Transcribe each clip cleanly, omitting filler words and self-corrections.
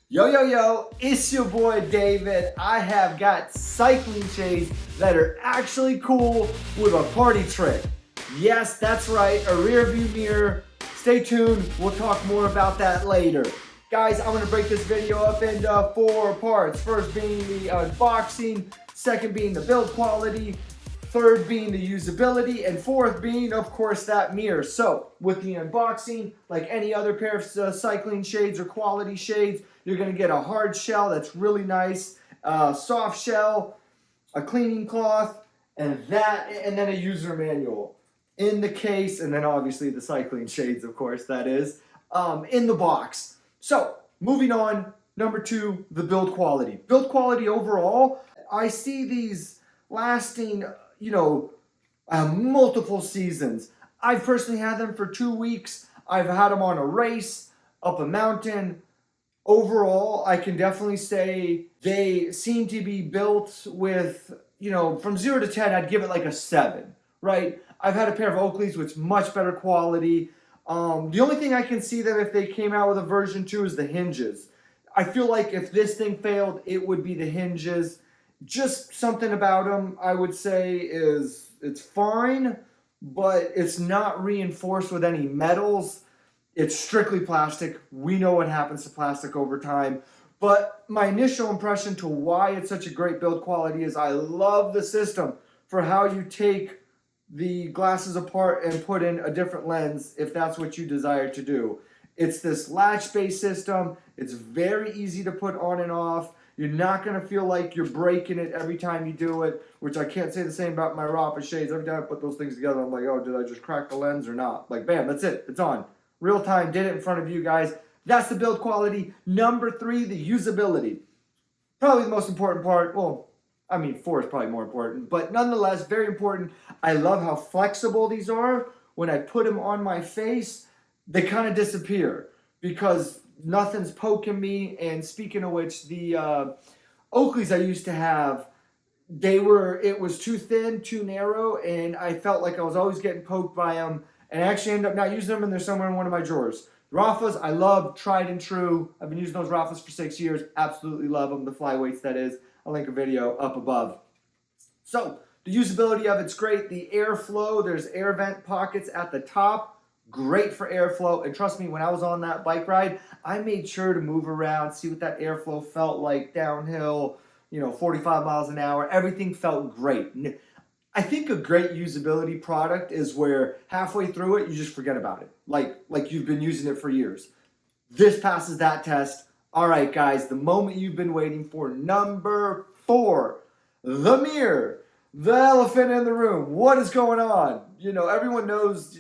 Yo, yo, yo, it's your boy David. I have got cycling shades that are actually cool with a party trick. Yes, that's right, a rear view mirror. Stay tuned, we'll talk more about that later. Guys, I'm gonna break this video up into 4 parts. First being the unboxing, second being the build quality, third being the usability, and fourth being, of course, that mirror. So, with the unboxing, like any other pair of cycling shades or quality shades, you're going to get a hard shell that's really nice, soft shell, a cleaning cloth, and then a user manual in the case, and then obviously the cycling shades, of course, that is, in the box. So, moving on, number 2, the build quality. Build quality overall, I see these lasting multiple seasons. I've personally had them for 2 weeks. I've had them on a race, up a mountain. Overall, I can definitely say they seem to be built with, from 0 to 10, I'd give it like a 7, right? I've had a pair of Oakleys with much better quality. The only thing I can see that if they came out with a version 2 is the hinges. I feel like if this thing failed, it would be the hinges. Just something about them, I would say, is it's fine, but it's not reinforced with any metals. It's strictly plastic. We know what happens to plastic over time. But my initial impression to why it's such a great build quality is I love the system for how you take the glasses apart and put in a different lens if that's what you desire to do. It's this latch-based system. It's very easy to put on and off. You're not going to feel like you're breaking it every time you do it, which I can't say the same about my Rapha shades. Every time I put those things together, I'm like, oh, did I just crack the lens or not? Like, bam, that's it. It's on. Real time, did it in front of you guys. That's the build quality. Number 3, the usability. Probably the most important part. Well, I mean, 4 is probably more important, but nonetheless, very important. I love how flexible these are. When I put them on my face, they kind of disappear because nothing's poking me. And speaking of which, the Oakleys I used to have, it was too thin, too narrow, and I felt like I was always getting poked by them, and I actually ended up not using them, and they're somewhere in one of my drawers. Raphas, I love, tried and true. I've been using those Raphas for 6 years. Absolutely love them, the flyweights that is. I'll link a video up above. So, the usability of it's great. The airflow, there's air vent pockets at the top. Great for airflow, and trust me, when I was on that bike ride, I made sure to move around, see what that airflow felt like downhill, 45 miles an hour. Everything felt great. I think a great usability product is where halfway through it, you just forget about it, like you've been using it for years. This passes that test. All right, guys, the moment you've been waiting for, number 4, the mirror. The elephant in the room. What is going on? Everyone knows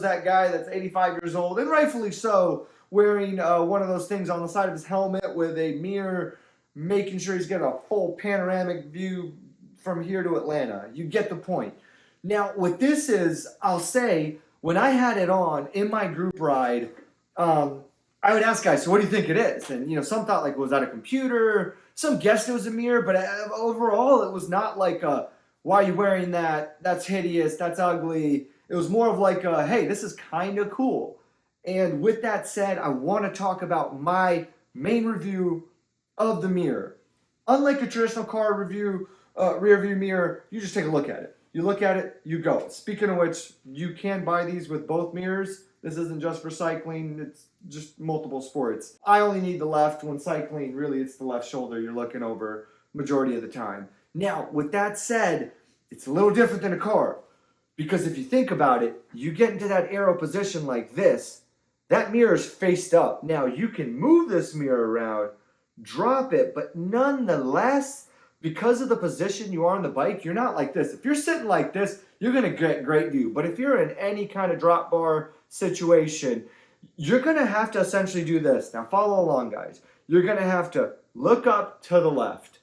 that guy that's 85 years old, and rightfully so, wearing one of those things on the side of his helmet with a mirror, making sure he's getting a full panoramic view from here to Atlanta. You get the point. Now, what this is, I'll say, when I had it on in my group ride, I would ask guys, so what do you think it is? And, some thought, like, was that a computer? Some guessed it was a mirror, but overall, it was not like a, why are you wearing that? That's hideous. That's ugly. It was more of like, hey, this is kind of cool. And with that said, I want to talk about my main review of the mirror. Unlike a traditional car review, rear view mirror, you just take a look at it. You look at it, you go. Speaking of which, you can buy these with both mirrors. This isn't just for cycling, it's just multiple sports. I only need the left. When cycling, really it's the left shoulder you're looking over majority of the time. Now, with that said, it's a little different than a car, because if you think about it, you get into that aero position like this, that mirror's faced up. Now, you can move this mirror around, drop it, but nonetheless, because of the position you are on the bike, you're not like this. If you're sitting like this, you're going to get great view. But if you're in any kind of drop bar situation, you're going to have to essentially do this. Now, follow along, guys. You're going to have to look up to the left.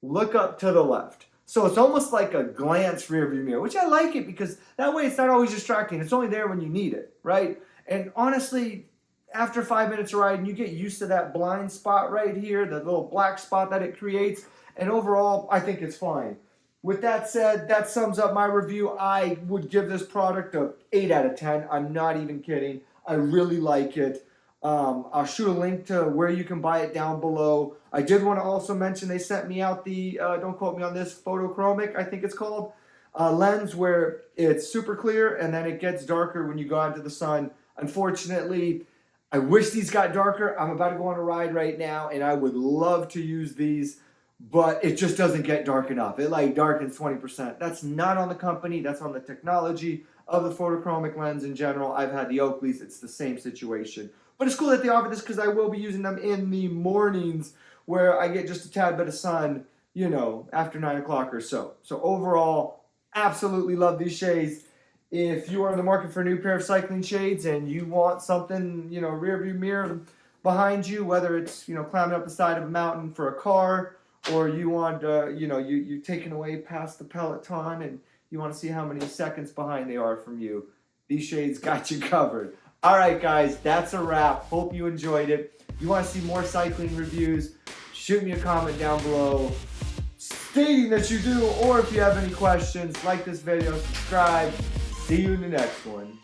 Look up to the left. So it's almost like a glance rear view mirror, which I like it because that way it's not always distracting. It's only there when you need it, right? And honestly, after 5 minutes of riding, you get used to that blind spot right here, the little black spot that it creates. And overall, I think it's fine. With that said, that sums up my review. I would give this product a 8 out of 10. I'm not even kidding. I really like it. I'll shoot a link to where you can buy it down below. I did want to also mention they sent me out the, don't quote me on this, photochromic, I think it's called, lens where it's super clear and then it gets darker when you go out into the sun. Unfortunately, I wish these got darker. I'm about to go on a ride right now and I would love to use these, but it just doesn't get dark enough. It like darkens 20%. That's not on the company, that's on the technology of the photochromic lens in general. I've had the Oakleys, it's the same situation. But it's cool that they offer this because I will be using them in the mornings where I get just a tad bit of sun, you know, after 9 o'clock or so. So overall, absolutely love these shades. If you are in the market for a new pair of cycling shades and you want something, you know, rear view mirror behind you, whether it's, you know, climbing up the side of a mountain for a car, or you want, you know, you're taking away past the peloton and you want to see how many seconds behind they are from you, these shades got you covered. All right, guys, that's a wrap. Hope you enjoyed it. If you want to see more cycling reviews, shoot me a comment down below stating that you do, or if you have any questions, like this video, subscribe. See you in the next one.